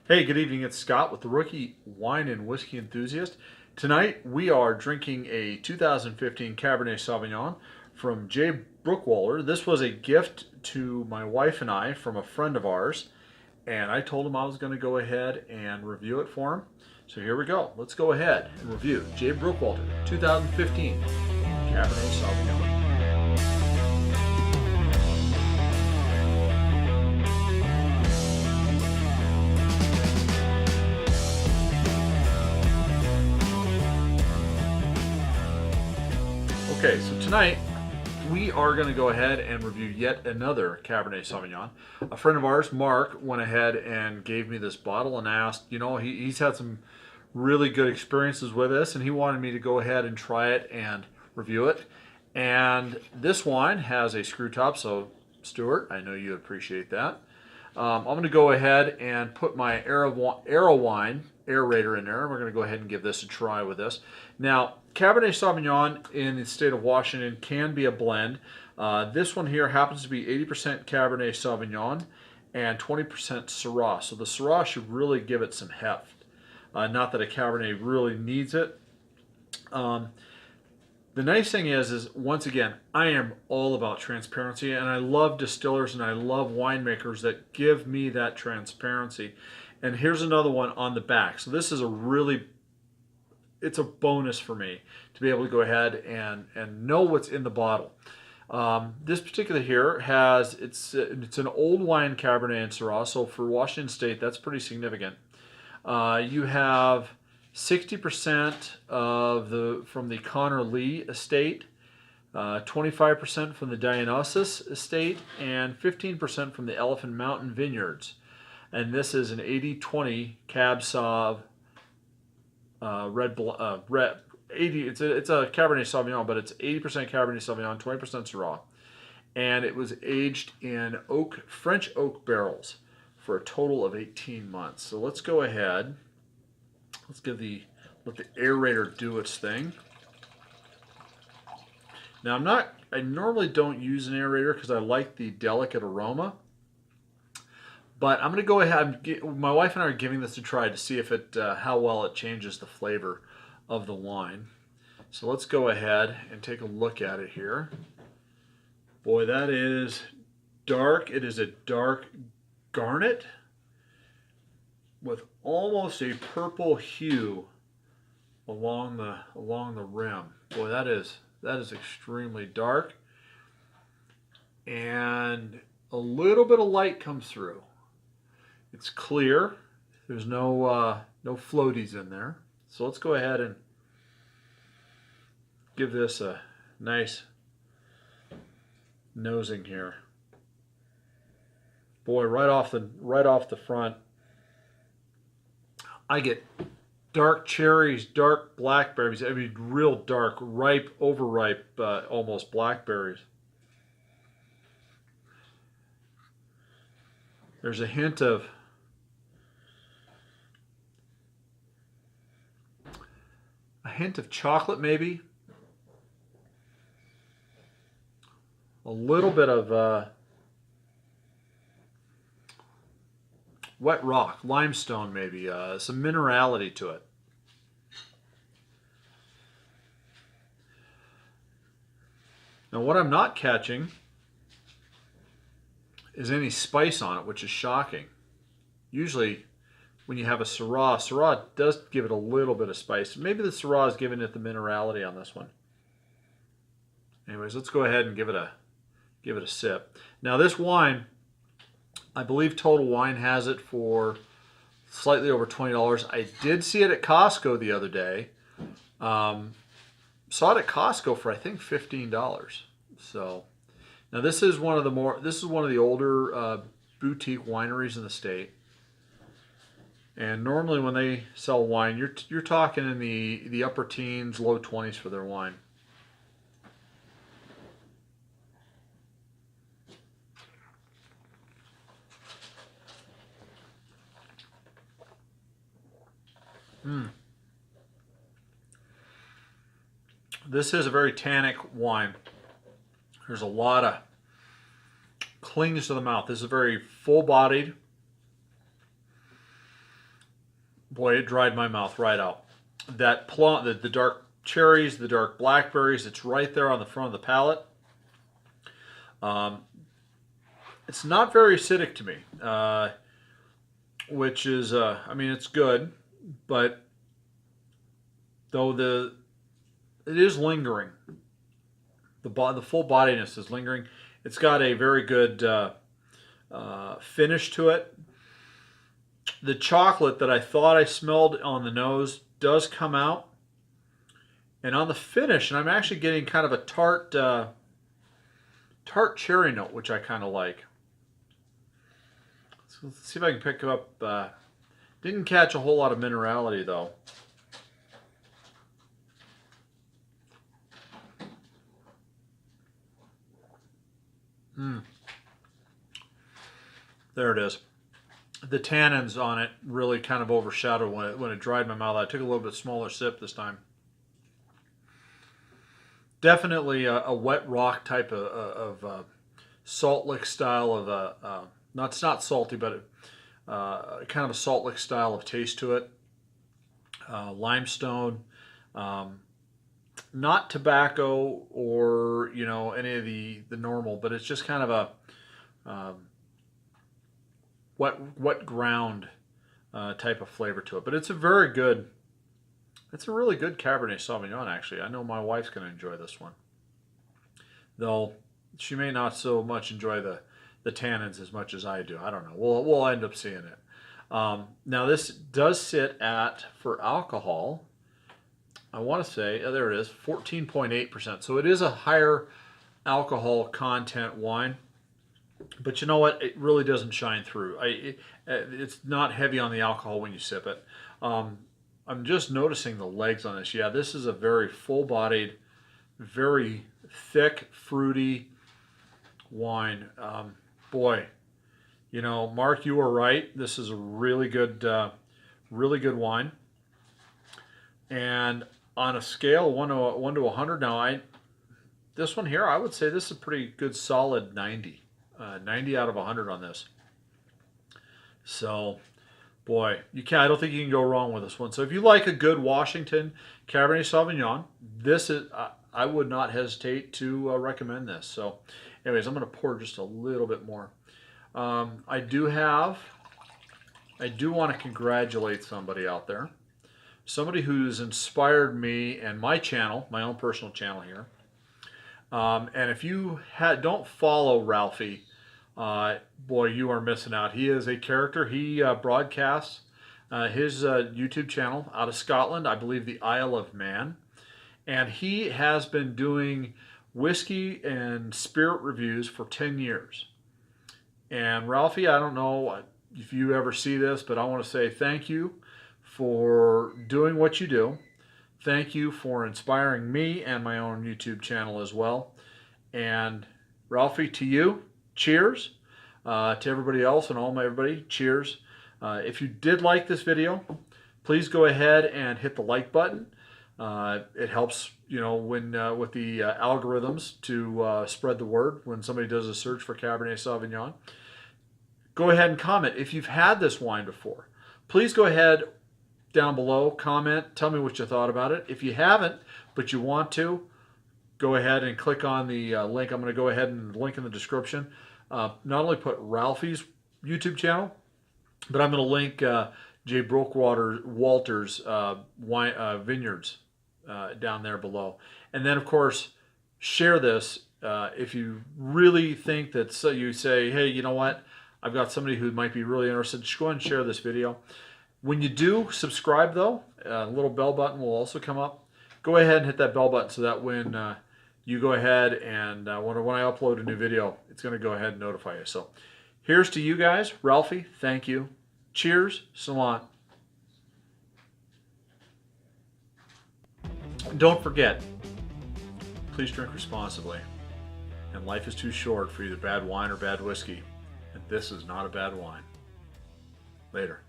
Hey, good evening. It's Scott with the Rookie Wine and Whiskey Enthusiast. Tonight we are drinking a 2015 Cabernet Sauvignon from J. Brookwalter. This was a gift to my wife and I from a friend of ours, and I told him I was going to go ahead and review it for him. So here we go. Let's go ahead and review J. Brookwalter 2015 Cabernet Sauvignon. Okay, so tonight we are going to go ahead and review yet another Cabernet Sauvignon. A friend of ours, Mark, went ahead and gave me this bottle and asked, he's had some really good experiences with this and he wanted me to go ahead and try it and review it. And this wine has a screw top, so Stuart, I know you appreciate that. I'm going to go ahead and put my Arrow Wine aerator in there. We're going to go ahead and give this a try with this. Now, Cabernet Sauvignon in the state of Washington can be a blend. This one here happens to be 80% Cabernet Sauvignon and 20% Syrah. So the Syrah should really give it some heft. Not that a Cabernet really needs it. The nice thing is once again, I am all about transparency, and I love distillers and I love winemakers that give me that transparency. And here's another one on the back. So this is it's a bonus for me to be able to go ahead and know what's in the bottle. This particular here it's an old wine Cabernet and Syrah, so for Washington State, that's pretty significant. You have 60% from the Connor Lee estate, 25% from the Dionysus estate, and 15% from the Elephant Mountain Vineyards. And this is an 80-20 Cab Sauv red 80. It's a Cabernet Sauvignon, but it's 80% Cabernet Sauvignon, 20% Syrah, and it was aged in French oak barrels for a total of 18 months. So let's go ahead. Let's let the aerator do its thing. Now I normally don't use an aerator because I like the delicate aroma, but I'm going to go ahead. My wife and I are giving this a try to see if how well it changes the flavor of the wine. So let's go ahead and take a look at it here. Boy, that is dark. It is a dark garnet with almost a purple hue along the rim. Boy, that is extremely dark, and a little bit of light comes through. It's clear. There's no floaties in there. So let's go ahead and give this a nice nosing here. Boy, right off the front, I get dark cherries, dark blackberries. I mean, real dark, ripe, overripe, almost blackberries. There's a hint of chocolate, maybe. A little bit of wet rock, limestone maybe, some minerality to it. Now what I'm not catching is any spice on it, which is shocking. Usually when you have a Syrah does give it a little bit of spice. Maybe the Syrah is giving it the minerality on this one. Anyways, let's go ahead and give it a sip. Now this wine, I believe Total Wine has it for slightly over $20. I did see it at Costco the other day. Saw it at Costco for I think $15. So now this is one of the older boutique wineries in the state. And normally when they sell wine, you're talking in the upper teens, low 20s for their wine. This is a very tannic wine. There's a lot of clings to the mouth. This is very full-bodied. boy, it dried my mouth right out. That plum, the dark cherries, the dark blackberries, it's right there on the front of the palate. It's not very acidic to me, which is, I mean, it's good, but though it is lingering. The full bodiness is lingering. It's got a very good finish to it. The chocolate that I thought I smelled on the nose does come out, and on the finish, and I'm actually getting kind of a tart cherry note, which I kind of like. So let's see if I can pick up. Didn't catch a whole lot of minerality though. There it is. The tannins on it really kind of overshadowed when it dried my mouth. I took a little bit smaller sip this time. Definitely a wet rock type of salt lick style of it's not salty, but kind of a salt lick style of taste to it. Limestone, not tobacco or any of the normal, but it's just kind of a wet ground type of flavor to it. But it's a really good Cabernet Sauvignon, actually. I know my wife's going to enjoy this one, though she may not so much enjoy the tannins as much as I do. I don't know. We'll end up seeing it. Now this does sit at, for alcohol, I want to say, there it is, 14.8%. So it is a higher alcohol content wine. But you know what? It really doesn't shine through. It's not heavy on the alcohol when you sip it. I'm just noticing the legs on this. Yeah, this is a very full-bodied, very thick, fruity wine. Boy, Mark, you were right. This is a really good wine. And on a scale 1 to 100, now this one here, I would say this is a pretty good solid 90. 90 out of 100 on this. So, boy, I don't think you can go wrong with this one. So if you like a good Washington Cabernet Sauvignon, this is, I would not hesitate to recommend this. So anyways, I'm going to pour just a little bit more. I do want to congratulate somebody out there. Somebody who's inspired me and my channel, my own personal channel here. And if you don't follow Ralfy, boy, you are missing out. He is a character. He broadcasts his YouTube channel out of Scotland, I believe the Isle of Man. And he has been doing whiskey and spirit reviews for 10 years. And Ralfy, I don't know if you ever see this, but I want to say thank you for doing what you do. Thank you for inspiring me and my own YouTube channel as well. And Ralfy, to you, cheers. To everybody else and everybody, cheers. If you did like this video, please go ahead and hit the like button. It helps, when with the algorithms to spread the word when somebody does a search for Cabernet Sauvignon. Go ahead and comment if you've had this wine before. Please go ahead down below, comment, tell me what you thought about it. If you haven't, but you want to, go ahead and click on the link. I'm going to go ahead and link in the description. Not only put Ralfy's YouTube channel, but I'm going to link Jay Bookwalter's vineyards down there below. And then, of course, share this if you really think that, so you say, hey, you know what? I've got somebody who might be really interested. Just go ahead and share this video. When you do subscribe, though, a little bell button will also come up. Go ahead and hit that bell button so that when you go ahead and when I upload a new video, it's going to go ahead and notify you. So here's to you guys. Ralfy, thank you. Cheers. Salon. Don't forget, please drink responsibly. And life is too short for either bad wine or bad whiskey. And this is not a bad wine. Later.